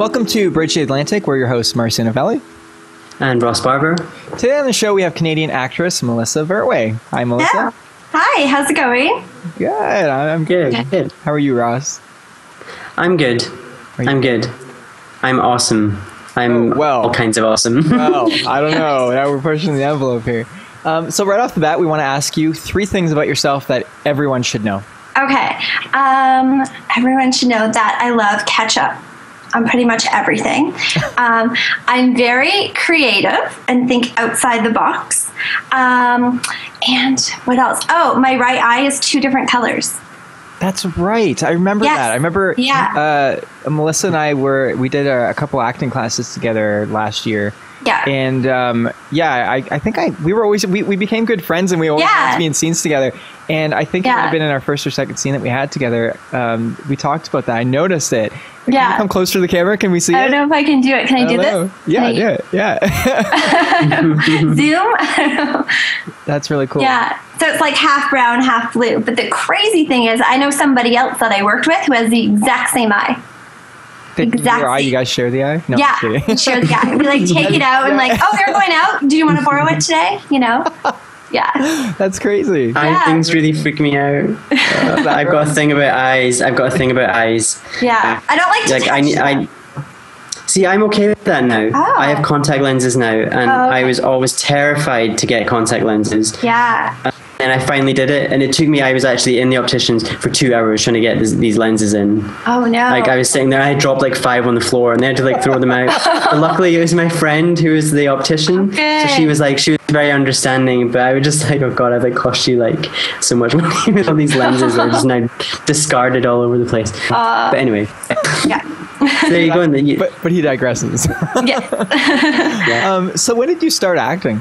Welcome to Bridge the Atlantic. We're your hosts, Marcio and Melissa. And Ross Barber. Today on the show, we have Canadian actress Melissa Verwey. Hi, Melissa. Yeah. Hi, how's it going? Good. I'm good. Good. How are you, Ross? I'm good. I'm good. I'm awesome. I'm all kinds of awesome. Well, I don't know. Now we're pushing the envelope here. So right off the bat, we want to ask you 3 things about yourself that everyone should know. Okay. Everyone should know that I love ketchup on pretty much everything. I'm very creative and think outside the box. And what else? Oh, my right eye is 2 different colors. That's right. I remember that. I remember Melissa and we did a couple acting classes together last year. Yeah. And I think we became good friends, and we always wanted to be in scenes together. And I think it might have been in our first or second scene that we had together. We talked about that. I noticed it. Can you come closer to the camera? Can we see it? I don't know if I can do it. Can I do this? Yeah, do it. Yeah. Zoom? That's really cool. Yeah. So it's like half brown, half blue. But the crazy thing is I know somebody else that I worked with who has the exact same eye. Your eye, you guys share the eye? No, yeah, share the eye. We like take it out and like, oh, we're going out. Do you want to borrow it today? You know? Yeah. That's crazy. Eye things really freak me out. I've got a thing about eyes. Yeah. I don't like to See, I'm okay with that now. Oh. I have contact lenses now, and I was always terrified to get contact lenses. Yeah. And I finally did it, and it took me, I was actually in the opticians for 2 hours trying to get these lenses in. Oh, no. Like, I was sitting there, I had dropped like 5 on the floor, and they had to like throw them out. But luckily, it was my friend who was the optician. Okay. So she was very understanding, but I was just like, oh God, I've like cost you like so much money with all these lenses that are just now discarded all over the place. But anyway. Yeah. So there you go. But he digresses. Yes. So when did you start acting?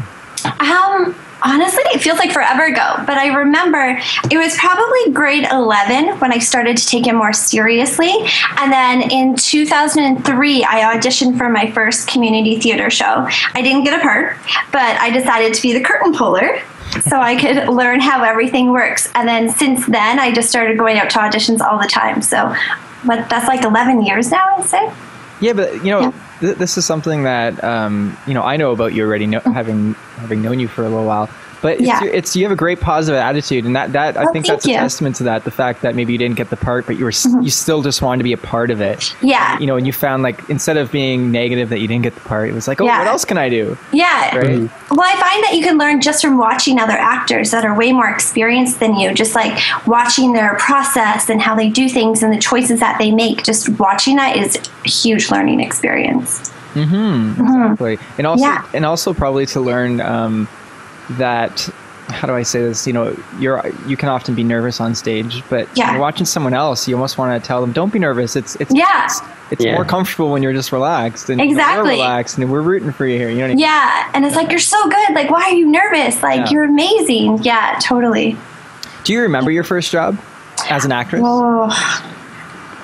Honestly, it feels like forever ago, but I remember it was probably grade 11 when I started to take it more seriously. And then in 2003, I auditioned for my first community theater show. I didn't get a part, but I decided to be the curtain puller so I could learn how everything works. And then since then, I just started going out to auditions all the time. So that's like 11 years now, I'd say. Yeah, but this is something that I know about you already, having known you for a little while. But it's you have a great positive attitude, and that I think that's a testament to that. The fact that maybe you didn't get the part, but you still just wanted to be a part of it. Yeah. And you found, like, instead of being negative that you didn't get the part, it was like, what else can I do? Yeah. Right? Well, I find that you can learn just from watching other actors that are way more experienced than you, just like watching their process and how they do things and the choices that they make. Just watching that is a huge learning experience. Exactly. And also probably to learn that, how do I say this? You can often be nervous on stage, but when you're watching someone else, you almost want to tell them, don't be nervous. It's more comfortable when you're just relaxed, and we're relaxed, and we're rooting for you here. You know what I mean? Yeah, and it's like, you're so good. Like, why are you nervous? Like, you're amazing. Yeah, totally. Do you remember your first job as an actress? Oh,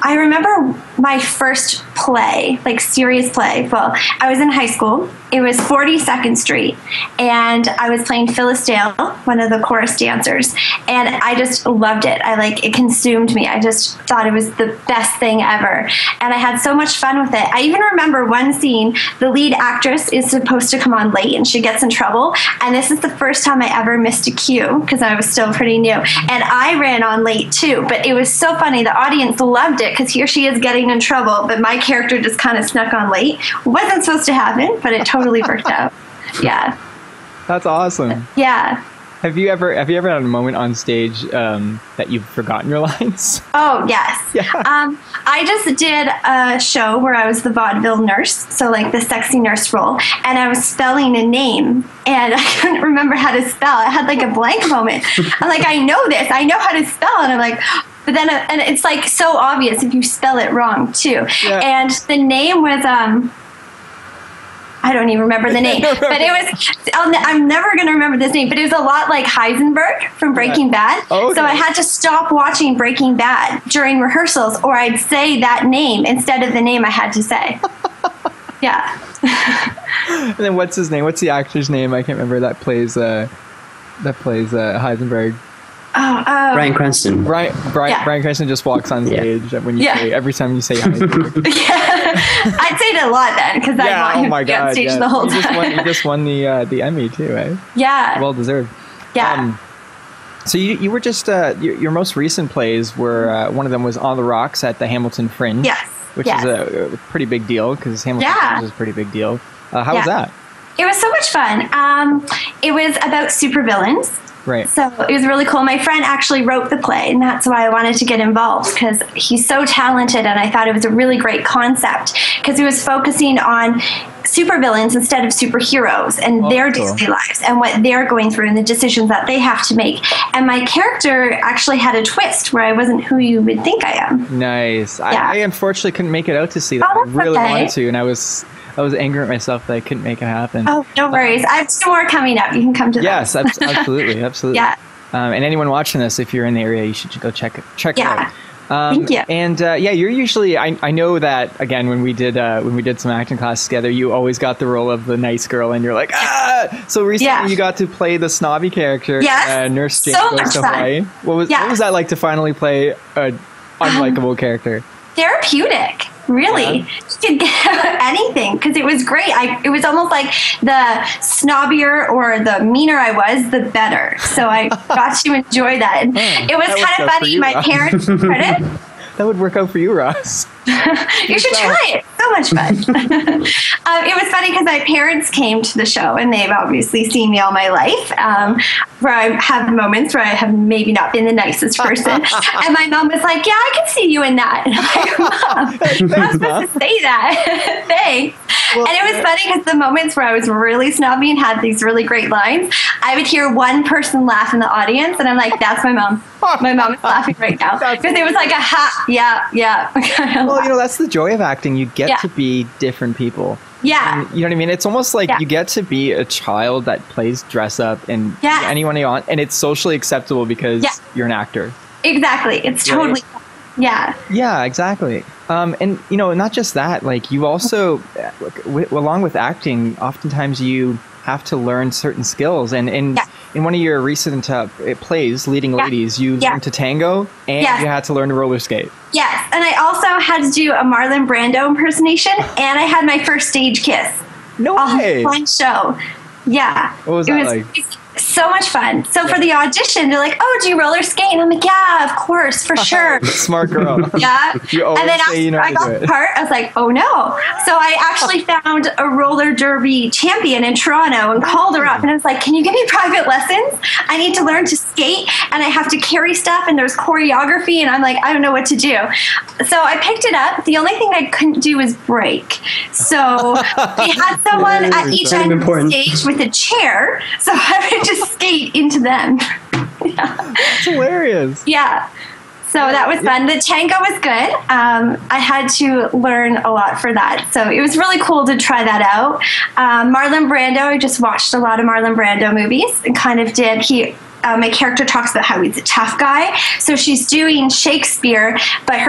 I remember my first play, like serious play. Well, I was in high school. It was 42nd Street, and I was playing Phyllis Dale, one of the chorus dancers, and I just loved it. It consumed me. I just thought it was the best thing ever, and I had so much fun with it. I even remember one scene, the lead actress is supposed to come on late, and she gets in trouble, and this is the first time I ever missed a cue, because I was still pretty new, and I ran on late too, but it was so funny. The audience loved it, because here she is getting in trouble, but my character just kind of snuck on late. Wasn't supposed to happen, but it totally worked out. Yeah. That's awesome. Yeah. Have you ever had a moment on stage that you've forgotten your lines? Oh, yes. Yeah. I just did a show where I was the vaudeville nurse, so like the sexy nurse role, and I was spelling a name, and I couldn't remember how to spell. I had like a blank moment. I'm like, I know this. I know how to spell. And I'm like, but then, and it's like so obvious if you spell it wrong too. Yeah. And the name was, I don't even remember the name, but it was, I'm never going to remember this name, but it was a lot like Heisenberg from Breaking Bad. Oh, okay. So I had to stop watching Breaking Bad during rehearsals, or I'd say that name instead of the name I had to say. Yeah. And then what's his name? What's the actor's name? I can't remember that plays Heisenberg. Bryan Cranston. Bryan Cranston just walks on stage when you say, every time you say hi. I'd say it a lot then, because I want him to be on stage the whole time. You just won the Emmy too, right? Yeah. Well deserved. Yeah. So you were just your most recent plays were one of them was On the Rocks at the Hamilton Fringe. Yes. Which is a pretty big deal, because Hamilton Fringe is a pretty big deal. How was that? It was so much fun. It was about supervillains. Right. So it was really cool. My friend actually wrote the play, and that's why I wanted to get involved, because he's so talented, and I thought it was a really great concept, because he was focusing on supervillains instead of superheroes and their daily lives and what they're going through and the decisions that they have to make. And my character actually had a twist where I wasn't who you would think I am. Nice. Yeah. I unfortunately couldn't make it out to see that. I really wanted to, and I was angry at myself that I couldn't make it happen. Oh, no worries. I have some more coming up. You can come to that. Yes, absolutely. Yeah. And anyone watching this, if you're in the area, you should go check it out. Thank you. And you're usually. I know that again when we did some acting classes together, you always got the role of the nice girl, and you're like So recently you got to play the snobby character. Yes. Nurse Jane Goes to Hawaii. What was that like to finally play an unlikable character? Therapeutic. Really, you could get anything, because it was great. It was almost like the snobbier or the meaner I was, the better. So I got to enjoy that. It was kind of funny. My parents heard it. That would work out for you, Ross. You should try it. So much fun. It was funny because my parents came to the show, and they've obviously seen me all my life, where I have moments where I have maybe not been the nicest person. And my mom was like, yeah, I can see you in that. And I'm like, Mom, I'm not supposed to say that. Thanks. Well, and it was funny because the moments where I was really snobby and had these really great lines, I would hear one person laugh in the audience, and I'm like, that's my mom. My mom is laughing right now. Because it was like a yeah. Well, that's the joy of acting. You get to be different people. Yeah. And, you know what I mean? It's almost like you get to be a child that plays dress up and be anyone you want, and it's socially acceptable because you're an actor. Exactly. It's totally Yeah, exactly. And not just that, like you also along with acting, oftentimes you have to learn certain skills, and in one of your recent plays, Leading Ladies, you learned to tango, and you had to learn to roller skate. Yes, and I also had to do a Marlon Brando impersonation, and I had my first stage kiss. No way! Fun show. Yeah. What was that like? So much fun. So for the audition, they're like, "Oh, do you roller skate?" And I'm like, "Yeah, of course, for sure." Smart girl. Yeah. And then I got the part, I was like, "Oh no!" So I actually found a roller derby champion in Toronto and called her up, and I was like, "Can you give me private lessons? I need to learn to skate, and I have to carry stuff, and there's choreography." And I'm like, "I don't know what to do." So I picked it up. The only thing I couldn't do was break. So we had someone at each end of the stage with a chair, so I would just skate into them. That's hilarious. Yeah. So that was fun. The tango was good. I had to learn a lot for that. So it was really cool to try that out. Marlon Brando, I just watched a lot of Marlon Brando movies and kind of did. My character talks about how he's a tough guy. So she's doing Shakespeare, but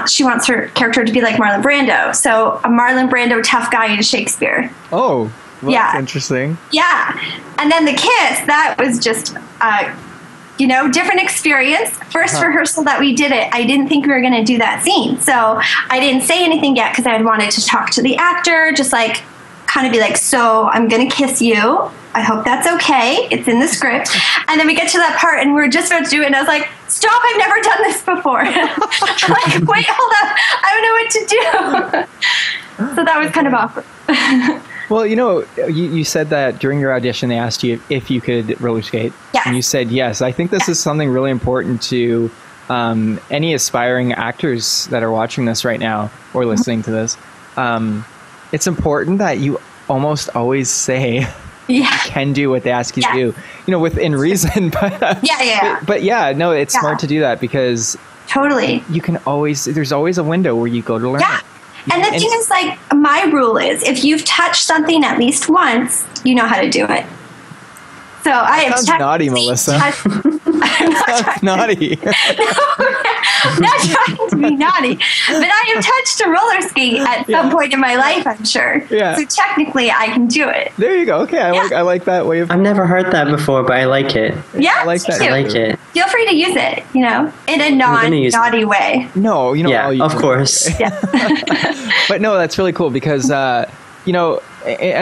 she wants her character to be like Marlon Brando. So a Marlon Brando tough guy in Shakespeare. Oh. Well, that's interesting. Yeah. And then the kiss, that was just, different experience. First rehearsal that we did it, I didn't think we were going to do that scene. So I didn't say anything yet because I had wanted to talk to the actor, just like kind of be like, so I'm going to kiss you. I hope that's okay. It's in the script. And then we get to that part and we're just about to do it. And I was like, stop, I've never done this before. I'm like, wait, hold up. I don't know what to do. So that was kind of awkward. Well, you said that during your audition, they asked you if you could roller skate. Yes. And you said yes. I think this is something really important to any aspiring actors that are watching this right now or listening to this. It's important that you almost always say you can do what they ask you to do, within reason. But it's smart to do that because totally you can there's always a window where you go to learn it. And the thing is, like, my rule is if you've touched something at least once, you know how to do it. So I have sounds naughty, Melissa. That's naughty. I'm not trying to be naughty, but I have touched a roller skate at some point in my life, I'm sure. Yeah. So technically, I can do it. There you go. Okay, I like that way of. I've never heard that before, but I like it. Yeah, I like that. I like it. Feel free to use it, in a non-naughty way. No, yeah, of course. Yeah. But no, that's really cool because, and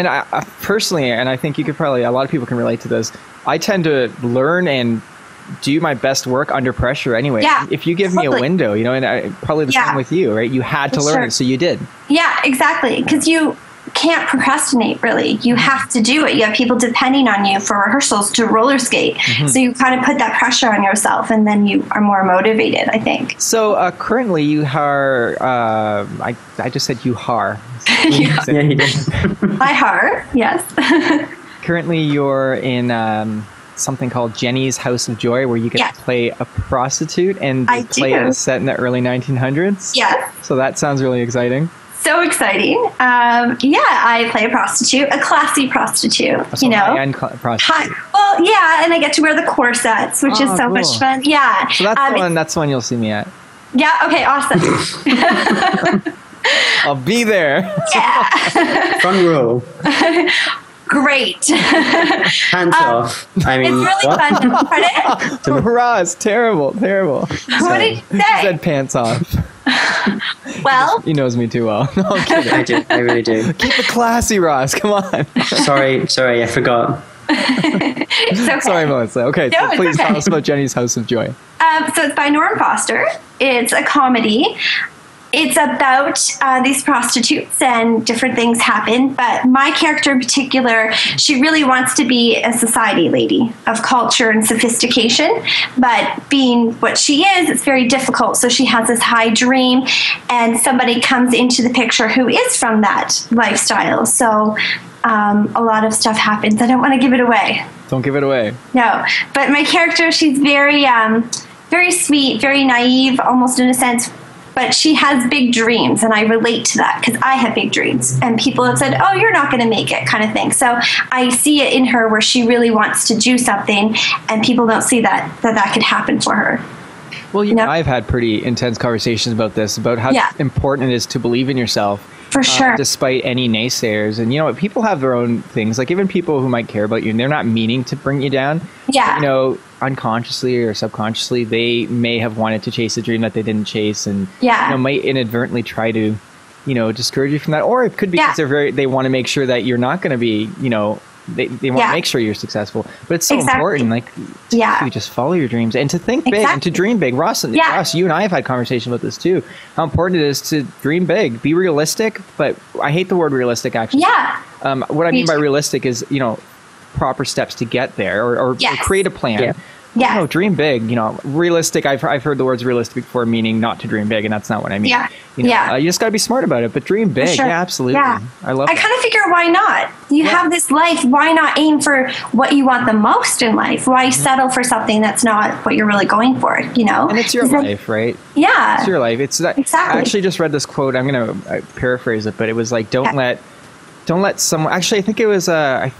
I personally, and I think you could probably, a lot of people can relate to this. I tend to learn and do my best work under pressure anyway. Yeah, if you give me a window, and probably the same with you, right? You had to learn it, so you did. Yeah, exactly. Because you can't procrastinate, really. You have to do it. You have people depending on you for rehearsals to roller skate. Mm-hmm. So you kind of put that pressure on yourself, and then you are more motivated, I think. So currently you are, I just said you are. Yeah, you did. I har, yes. Currently you're in something called Jenny's House of Joy, where you get to play a prostitute and play a set in the early 1900s. Yeah. So that sounds really exciting. So exciting. I play a prostitute, a classy prostitute, high-end prostitute. Well, yeah, and I get to wear the corsets, which is so much fun. Yeah. So that's the one you'll see me at. Yeah, okay, awesome. I'll be there. Yeah. Front row. Great. Hands off. I mean, it's really fun. Pardon? Ross, terrible. What did you say? He said pants off. Well, he knows me too well. No, I'm kidding. I do. I really do. Keep it classy, Ross. Come on. Sorry, I forgot. It's okay. Sorry, Melissa. Okay, so please tell us about Jenny's House of Joy. So it's by Norm Foster. It's a comedy. It's about these prostitutes and different things happen. But my character in particular, she really wants to be a society lady of culture and sophistication. But being what she is, it's very difficult. So she has this high dream, and somebody comes into the picture who is from that lifestyle. So a lot of stuff happens. I don't want to give it away. Don't give it away. No. But my character, she's very, very sweet, very naive, almost in a sense. But she has big dreams, and I relate to that because I have big dreams. And people have said, oh, you're not going to make it, kind of thing. So I see it in her where she really wants to do something, and people don't see that could happen for her. Well, I've had pretty intense conversations about this, about how important it is to believe in yourself. For sure. Despite any naysayers. And, people have their own things. Like, even people who might care about you, and they're not meaning to bring you down. Yeah. But, unconsciously or subconsciously, they may have wanted to chase a dream that they didn't chase, and might inadvertently try to, discourage you from that. Or it could be because they want to make sure that you're not going to be, they want to make sure you're successful. But it's so important, to just follow your dreams and to think big and to dream big. Ross, you and I have had conversations about this too. How important it is to dream big, be realistic. But I hate the word realistic, actually. Yeah. What I mean by realistic is, proper steps to get there, or create a plan. Yeah. Yeah. No, dream big. Realistic. I've heard the words realistic before, meaning not to dream big, and that's not what I mean. Yeah. You just got to be smart about it, but dream big. Sure. Yeah, absolutely. Yeah. I love. I kind of figure, why not? You have this life. Why not aim for what you want the most in life? Why settle for something that's not what you're really going for? And it's your life, right? Yeah. It's your life. It's that. Exactly. I actually just read this quote. I'm going to paraphrase it, but it was like, don't let someone. Actually, I think it was. I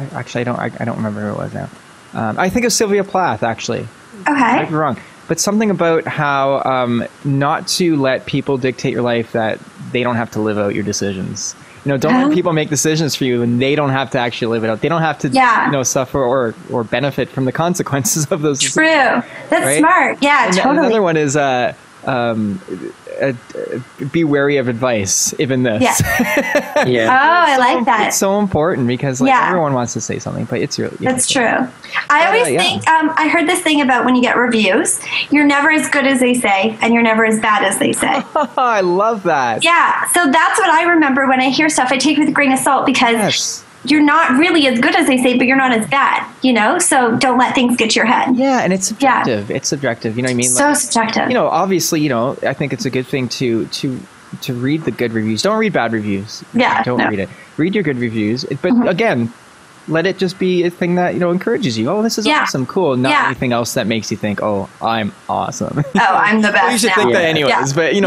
don't remember who it was now. I think it was Sylvia Plath, actually. Okay. I might be wrong. But something about how not to let people dictate your life, that they don't have to live out your decisions. Don't let people make decisions for you and they don't have to actually live it out. They don't have to suffer or benefit from the consequences of those decisions. True. That's smart. Yeah, and totally. Another one is be wary of advice, even this. Yeah. Yeah. Oh, I like that. It's so important because everyone wants to say something, but it's your. That's true. I always think, I heard this thing about when you get reviews, you're never as good as they say, and you're never as bad as they say. I love that. Yeah. So that's what I remember when I hear stuff. I take it with a grain of salt because you're not really as good as they say, but you're not as bad, So don't let things get to your head. Yeah, and it's subjective. Yeah. It's subjective. You know what I mean? So subjective. Obviously, I think it's a good thing to read the good reviews. Don't read bad reviews. Yeah. Don't read it. Read your good reviews. But again, let it just be a thing that, encourages you. Oh, this is awesome, cool. Not anything else that makes you think, oh, I'm awesome. Oh, I'm the best. Well, you should think that anyways, but true.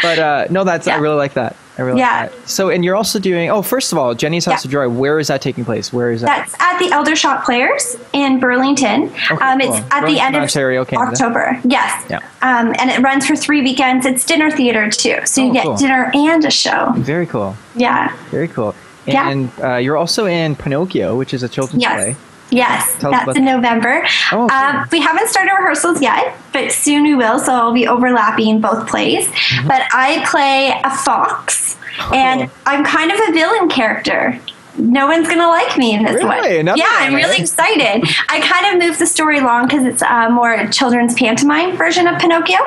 But no, I really like that. I really like that. So, and you're also doing, first of all, Jenny's House of Joy. Where is that taking place? Where is that? That's at the Eldershot Players in Burlington. Okay, cool. It's at the end of Ontario, Canada. October. Yes. Yeah. And it runs for 3 weekends. It's dinner theater too. So you get dinner and a show. Very cool. Yeah. Very cool. And you're also in Pinocchio, which is a children's play. Yes, that's in November. Oh, cool. We haven't started rehearsals yet, but soon we will. So I'll be overlapping both plays. Mm-hmm. But I play a fox, and I'm kind of a villain character. No one's going to like me in this one. I'm really excited. I kind of moved the story along because it's a more children's pantomime version of Pinocchio.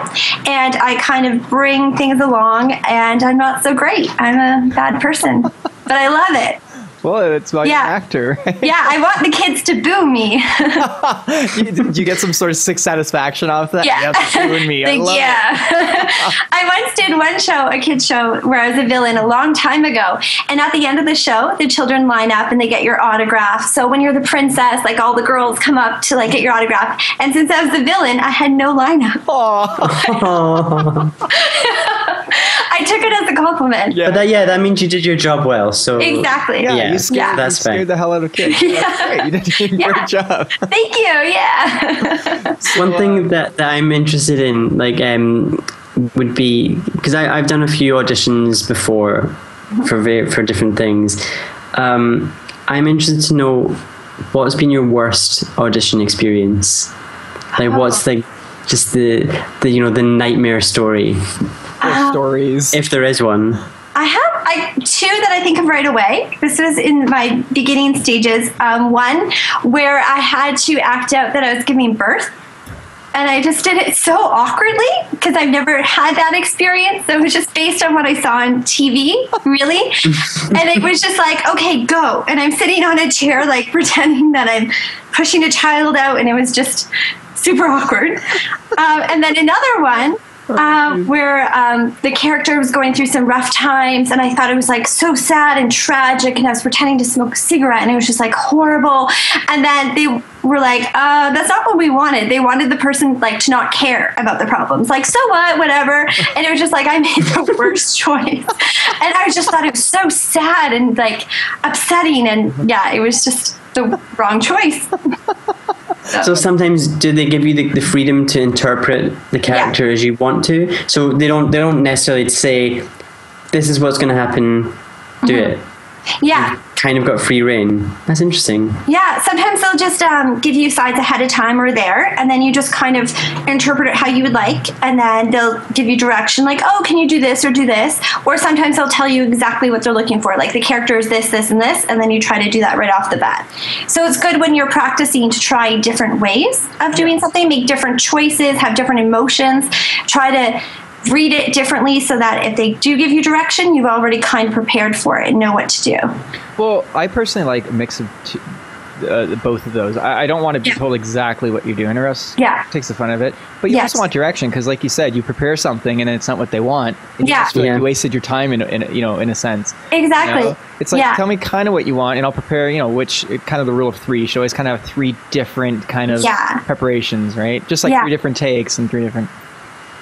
And I kind of bring things along, and I'm not so great. I'm a bad person, but I love it. Well, that's why you're an actor. Right? Yeah, I want the kids to boo me. Do you get some sort of sick satisfaction off that? Yeah. Booing me. I love it. I once did one show, a kid's show, where I was a villain a long time ago. And at the end of the show, the children line up and they get your autograph. So when you're the princess, like all the girls come up to get your autograph. And since I was the villain, I had no lineup. I took it as a compliment. Yeah. But that means you did your job well. So exactly. You scared the hell out of kids. That's great. You did a great job. Thank you. Yeah. One thing that I'm interested in, would be, because I've done a few auditions before for different things. I'm interested to know what's been your worst audition experience. What's just the nightmare story. Stories, if there is one. I have two that I think of right away. This was in my beginning stages. One where I had to act out that I was giving birth. And I just did it so awkwardly because I've never had that experience. So it was just based on what I saw on TV, really. And it was just like, okay, go. And I'm sitting on a chair, pretending that I'm pushing a child out. And it was just super awkward. And then another one where the character was going through some rough times, and I thought it was so sad and tragic, and I was pretending to smoke a cigarette, and it was just horrible. And then they were that's not what we wanted. They wanted the person to not care about the problems. So what, whatever. And it was just I made the worst choice. And I just thought it was so sad and upsetting, and it was just the wrong choice. So sometimes do they give you the freedom to interpret the character as you want to? So they don't necessarily say, this is what's going to happen, do it. Yeah. You've kind of got free reign. That's interesting. Yeah, sometimes they'll just give you sides ahead of time or there, and then you just kind of interpret it how you would like, and then they'll give you direction can you do this or do this? Or sometimes they'll tell you exactly what they're looking for, the character is this, this, and this, and then you try to do that right off the bat. So it's good when you're practicing to try different ways of doing something, make different choices, have different emotions, try to read it differently so that if they do give you direction, you've already kind of prepared for it and know what to do. Well, I personally like a mix of both of those. I don't want to be told exactly what you're doing, or else it takes the fun of it. But you also want direction, because like you said, you prepare something and it's not what they want. And you just feel like you wasted your time in a sense. Exactly. It's tell me kind of what you want, and I'll prepare, which kind of the rule of three. You should always kind of have three different kind of preparations, right? Just 3 different takes and 3 different...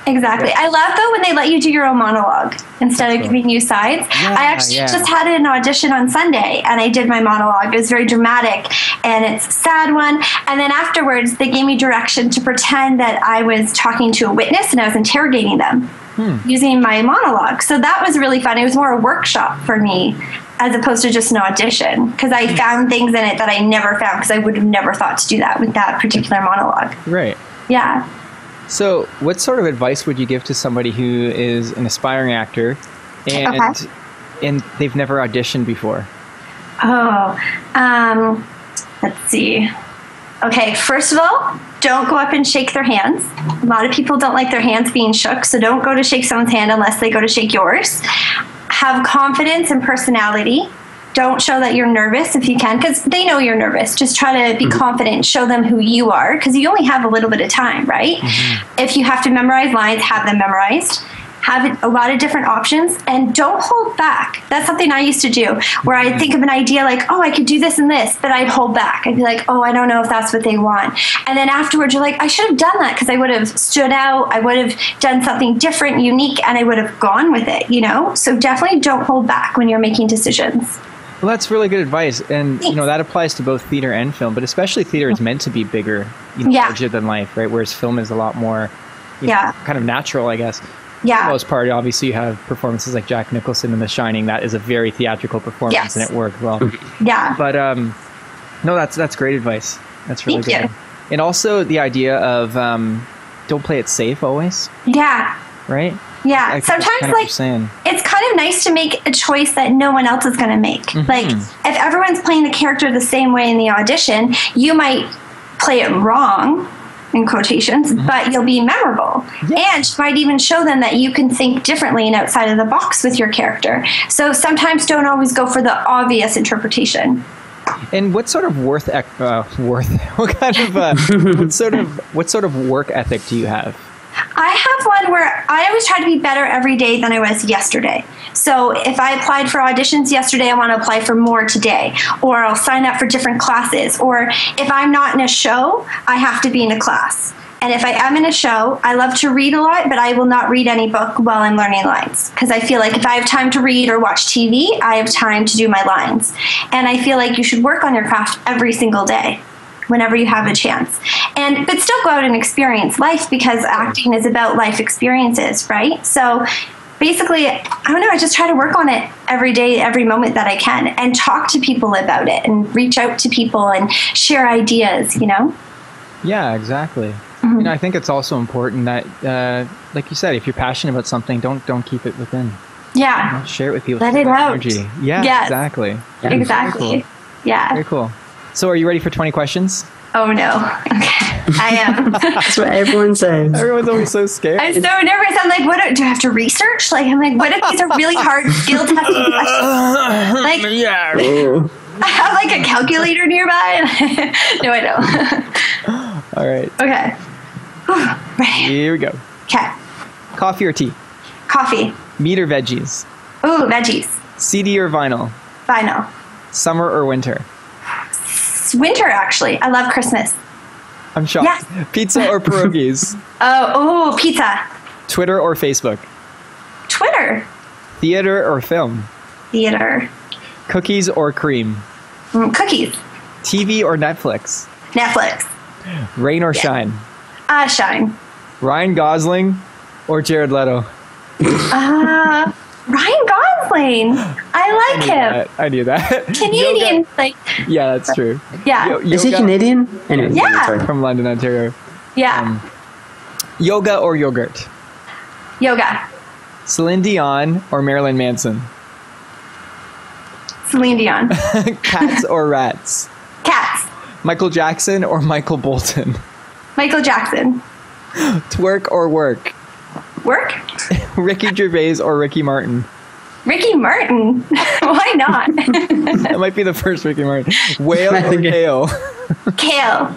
Exactly. I love, though, when they let you do your own monologue instead of giving you sides. I actually just had an audition on Sunday, and I did my monologue. It was very dramatic, and it's a sad one. And then afterwards, they gave me direction to pretend that I was talking to a witness, and I was interrogating them using my monologue. So that was really fun. It was more a workshop for me as opposed to just an audition, because I found things in it that I never found, because I would have never thought to do that with that particular monologue. Right. Yeah. So what sort of advice would you give to somebody who is an aspiring actor and they've never auditioned before? Let's see. Okay, first of all, don't go up and shake their hands. A lot of people don't like their hands being shook, so don't go to shake someone's hand unless they go to shake yours. Have confidence and personality. Don't show that you're nervous if you can, because they know you're nervous. Just try to be confident, show them who you are, because you only have a little bit of time, right? If you have to memorize lines, have them memorized. have a lot of different options, and don't hold back. That's something I used to do, where I'd think of an idea like, oh, I could do this and this, but I'd hold back. I'd be like, oh, I don't know if that's what they want. And then afterwards, you're like, I should have done that, because I would have stood out. I would have done something different, unique, and I would have gone with it, So definitely don't hold back when you're making decisions. Well, that's really good advice. And, that applies to both theater and film, but especially theater is meant to be bigger, larger than life, right? Whereas film is a lot more, kind of natural, I guess. Yeah. For the most part, obviously you have performances like Jack Nicholson in The Shining. That is a very theatrical performance, and it worked well. Yeah. But, no, that's great advice. That's really Thank good. you. And also the idea of don't play it safe always. Yeah. Right? Yeah, sometimes it's kind of nice to make a choice that no one else is going to make. Mm-hmm. Like if everyone's playing the character the same way in the audition, you might play it wrong, in quotations, but you'll be memorable. Yeah. And you might even show them that you can think differently and outside of the box with your character. So sometimes don't always go for the obvious interpretation. And what sort of what sort of work ethic do you have? I have one where I always try to be better every day than I was yesterday. So if I applied for auditions yesterday, I want to apply for more today, or I'll sign up for different classes. Or if I'm not in a show, I have to be in a class. And if I am in a show, I love to read a lot, but I will not read any book while I'm learning lines. Because I feel like if I have time to read or watch TV, I have time to do my lines. And I feel like you should work on your craft every single day, whenever you have a chance. But still go out and experience life, because acting is about life experiences, right? So basically, I don't know, I just try to work on it every day, every moment that I can, and talk to people about it and reach out to people and share ideas, Yeah, exactly. Mm-hmm. I think it's also important that, like you said, if you're passionate about something, don't keep it within. Yeah. Share it with people. Let it out. Energy. Yeah, yes. Exactly. Yeah. Exactly. Very cool. Yeah. Very cool. So are you ready for 20 questions? Oh, no. Okay. I am. That's what everyone says. Everyone's always so scared. I'm so nervous. I'm like, do I have to research? I'm like, what if these are really hard skill testing questions? Yeah. I have a calculator nearby. No, I don't. All right. Okay. Ready. Here we go. Okay. Coffee or tea? Coffee. Meat or veggies? Ooh, veggies. CD or vinyl? Vinyl. Summer or winter? Winter, actually. I love Christmas. I'm shocked. Yes. Pizza or pierogies? Pizza. Twitter or Facebook? Twitter. Theater or film? Theater. Cookies or cream? Cookies. TV or Netflix? Netflix. Rain or shine? Shine. Ryan Gosling or Jared Leto? Ryan Gosling. I like him. I knew that. Canadian. Yeah, that's true. Yeah. Is he Canadian? Anyway, yeah. From London, Ontario. Yeah. Yoga or yogurt? Yoga. Celine Dion or Marilyn Manson? Celine Dion. Cats or rats? Cats. Michael Jackson or Michael Bolton? Michael Jackson. Twerk or work? Work. Ricky Gervais or Ricky Martin? Ricky Martin. Why not? That might be the first Ricky Martin. Whale or kale? Kale.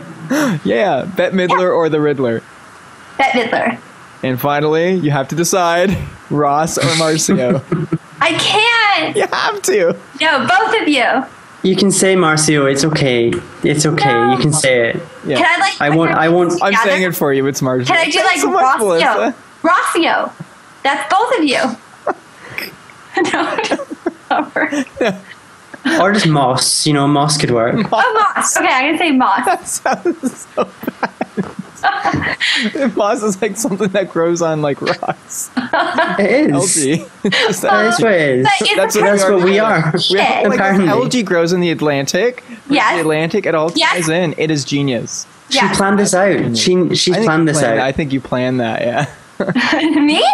Yeah. Bette Midler or the Riddler? Bette Midler. And finally, you have to decide Ross or Marcio. I can't. You have to. No, both of you. You can say Marcio. It's okay. It's okay. No. You can say it. Yeah. Can I I won't. I'm saying it for you. It's Marcio. Can I do Rossio? Rossio. That's both of you. No. Or just moss. Moss could work. Moss. Okay, I'm gonna say moss. That sounds so bad. Moss is like something that grows on rocks. It is. Algae. That's what it is. That's what we are. Apparently. Algae grows in the Atlantic. Yes. The Atlantic, it all ties in. It is genius. She planned this out. She planned this out. I think you planned that, yeah. Me?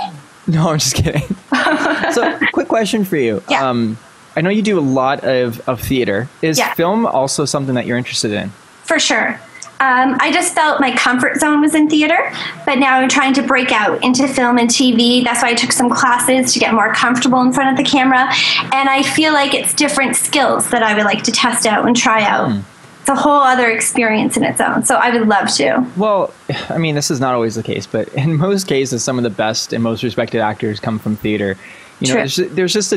No, I'm just kidding. So, quick question for you. Yeah. I know you do a lot of theater. Is film also something that you're interested in? For sure. I just felt my comfort zone was in theater, but now I'm trying to break out into film and TV. That's why I took some classes to get more comfortable in front of the camera. And I feel like it's different skills that I would like to test out and try out. a whole other experience in its own. So I would love to. Well, I mean, this is not always the case, but in most cases, some of the best and most respected actors come from theater. You know, there's just a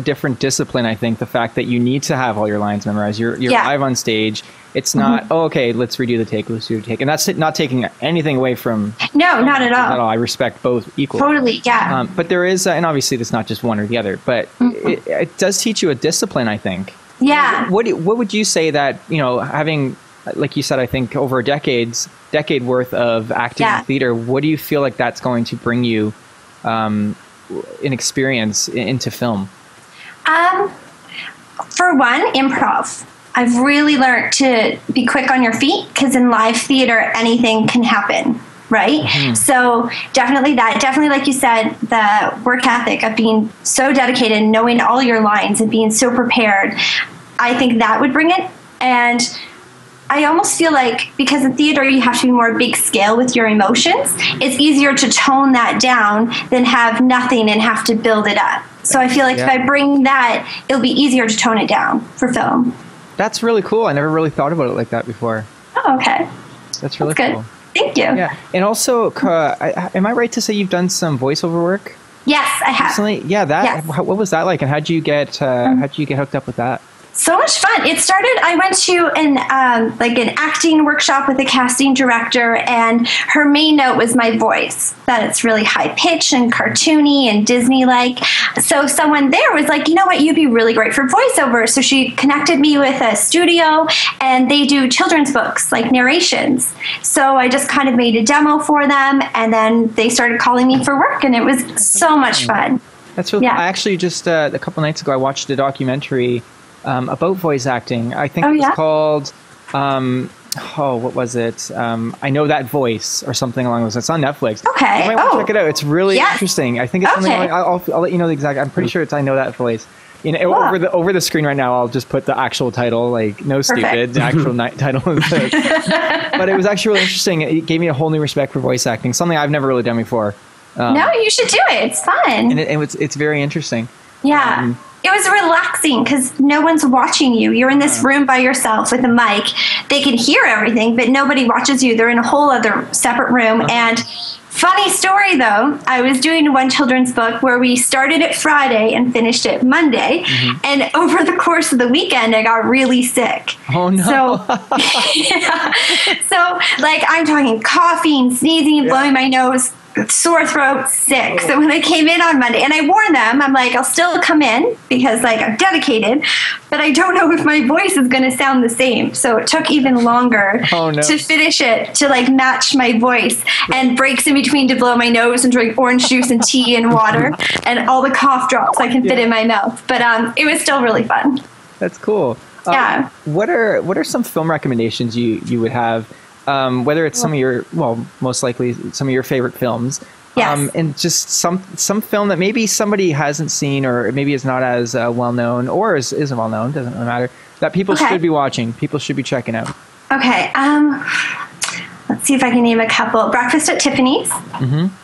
different discipline. I think the fact that you need to have all your lines memorized. You're live on stage. It's not, oh, okay, let's redo the take, and that's not taking anything away from. No, not at all. I respect both equally. Totally, yeah. But there is, and obviously, it's not just one or the other. But it does teach you a discipline, I think. Yeah. What would you say that, you know, having, like you said, I think over a decade worth of acting in theater, what do you feel like that's going to bring you in experience into film? For one, improv. I've really learned to be quick on your feet, because in live theater, anything can happen, right? Mm-hmm. So definitely that. Definitely, like you said, the work ethic of being so dedicated, knowing all your lines and being so prepared. I think that would bring it. And I almost feel like, because in theater you have to be more big scale with your emotions, it's easier to tone that down than have nothing and have to build it up. So I feel like if I bring that, it'll be easier to tone it down for film. That's really cool. I never really thought about it like that before. Oh, okay. That's really good. Cool. Thank you. Yeah. And also, am I right to say you've done some voiceover work? Yes, I have. Recently? Yeah. What was that like? And how'd you get hooked up with that? So much fun. It started, I went to an acting workshop with a casting director, and her main note was my voice, that it's really high pitched and cartoony and Disney-like. So someone there was like, you know what, you'd be really great for voiceover. So she connected me with a studio, and they do children's books, like narrations. So I just kind of made a demo for them, and then they started calling me for work, and it was so much fun. That's really cool. I actually just, a couple nights ago, I watched a documentary about voice acting. I think it was called, what was it? I Know That Voice, or something along those lines. It's on Netflix. Okay. You might want to check it out. It's really interesting. I think it's something like, I'll let you know the exact, I'm pretty sure it's I Know That Voice. You know, over the screen right now, I'll just put the actual title, like, no stupid, the actual title. But it was actually really interesting. It gave me a whole new respect for voice acting, something I've never really done before. No, you should do it. It's fun. And it's very interesting. Yeah. It was relaxing because no one's watching you. You're in this room by yourself with a mic. They can hear everything, but nobody watches you. They're in a whole other separate room. And funny story, though, I was doing one children's book where we started it Friday and finished it Monday. Mm-hmm. And over the course of the weekend, I got really sick. Oh, no. So like, I'm talking coughing, sneezing, blowing my nose, sore throat, sick. So when I came in on Monday, and I warned them, I'm like, I'll still come in because like I'm dedicated, but I don't know if my voice is going to sound the same. So it took even longer to finish it, to like match my voice, and breaks in between to blow my nose and drink orange juice and tea and water and all the cough drops I can fit in my mouth. But it was still really fun. That's cool. Yeah. What are some film recommendations you would have? Whether it's some of your, most likely some of your favorite films, and just some film that maybe somebody hasn't seen, or maybe is not as well known, or is well known, doesn't really matter, that people should be watching, people should be checking out. Okay, let's see if I can name a couple. Breakfast at Tiffany's,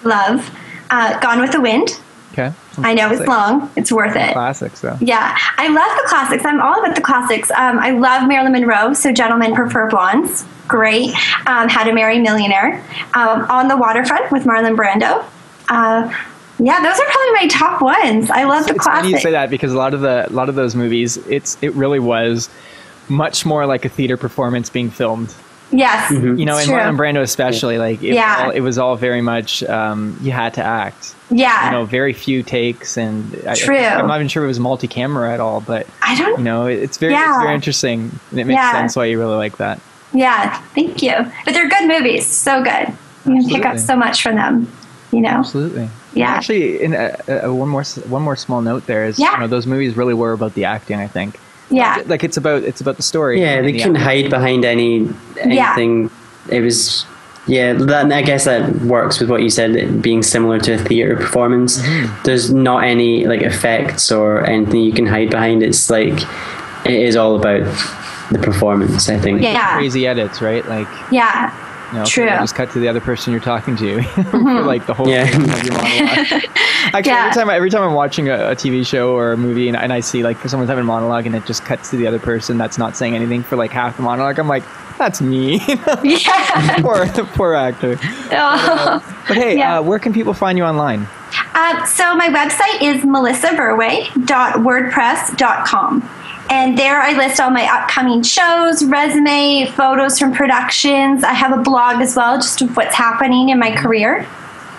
love. Gone with the Wind. Okay. I know it's long. It's worth it. Classics, though. Yeah, I love the classics. I'm all about the classics. I love Marilyn Monroe, so Gentlemen Prefer Blondes. Great. How to Marry a Millionaire. On the Waterfront with Marlon Brando. Those are probably my top ones. I love the classics. It's funny you say that, because a lot of those movies, it really was much more like a theater performance being filmed. Yes. Mm-hmm. You know, and Marlon Brando especially, like it was all very much you had to act. Yeah. You know, very few takes, and True. I'm not even sure it was multi-camera at all, but I don't. You know, it's very interesting, and it makes sense why you really like that. Yeah, thank you. But they're good movies, so good. You can pick up so much from them. You know. Absolutely. Yeah. Actually, in one more small note there is, you know, those movies really were about the acting, I think. Yeah. Like it's about the story. Yeah, they couldn't hide behind anything. It was. Yeah, I guess that works with what you said, it being similar to a theatre performance. Mm-hmm. There's not any like effects or anything you can hide behind. It's like, it is all about the performance, I think. Yeah. Crazy edits, right? Like. Yeah. True. Just cut to the other person you're talking to for like the whole thing of your monologue. Actually, every time I'm watching a TV show or a movie and I see like someone's having a monologue and it just cuts to the other person that's not saying anything for like half the monologue, I'm like, that's me. poor actor. But hey, where can people find you online? So my website is melissaverwey.wordpress.com. And there I list all my upcoming shows, resume, photos from productions. I have a blog as well, just of what's happening in my career.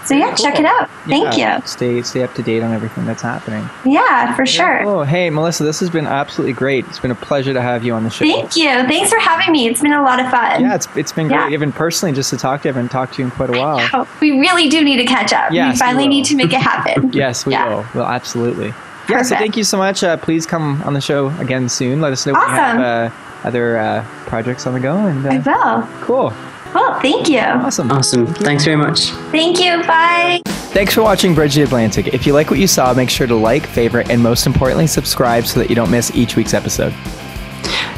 So check it out. Thank you. Stay up to date on everything that's happening. Yeah, for sure. Oh, hey, Melissa, this has been absolutely great. It's been a pleasure to have you on the show. Thank you. Thanks for having me. It's been a lot of fun. Yeah, it's been great. Even personally, just to talk to you. I haven't talked to you in quite a while. Oh, we really do need to catch up. Yes, we finally need to make it happen. Yes, we will. Well, absolutely. Yeah, so thank you so much. Please come on the show again soon. Let us know when you have other projects on the go. And I will. Cool. Well, thank you. Awesome. Thanks very much. Thank you. Bye. Thanks for watching Bridge the Atlantic. If you like what you saw, make sure to like, favorite, and most importantly, subscribe so that you don't miss each week's episode.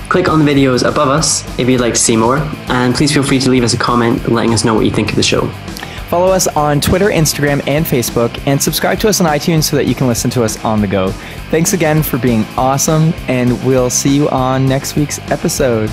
Click on the videos above us if you'd like to see more, and please feel free to leave us a comment letting us know what you think of the show. Follow us on Twitter, Instagram, and Facebook, and subscribe to us on iTunes so that you can listen to us on the go. Thanks again for being awesome, and we'll see you on next week's episode.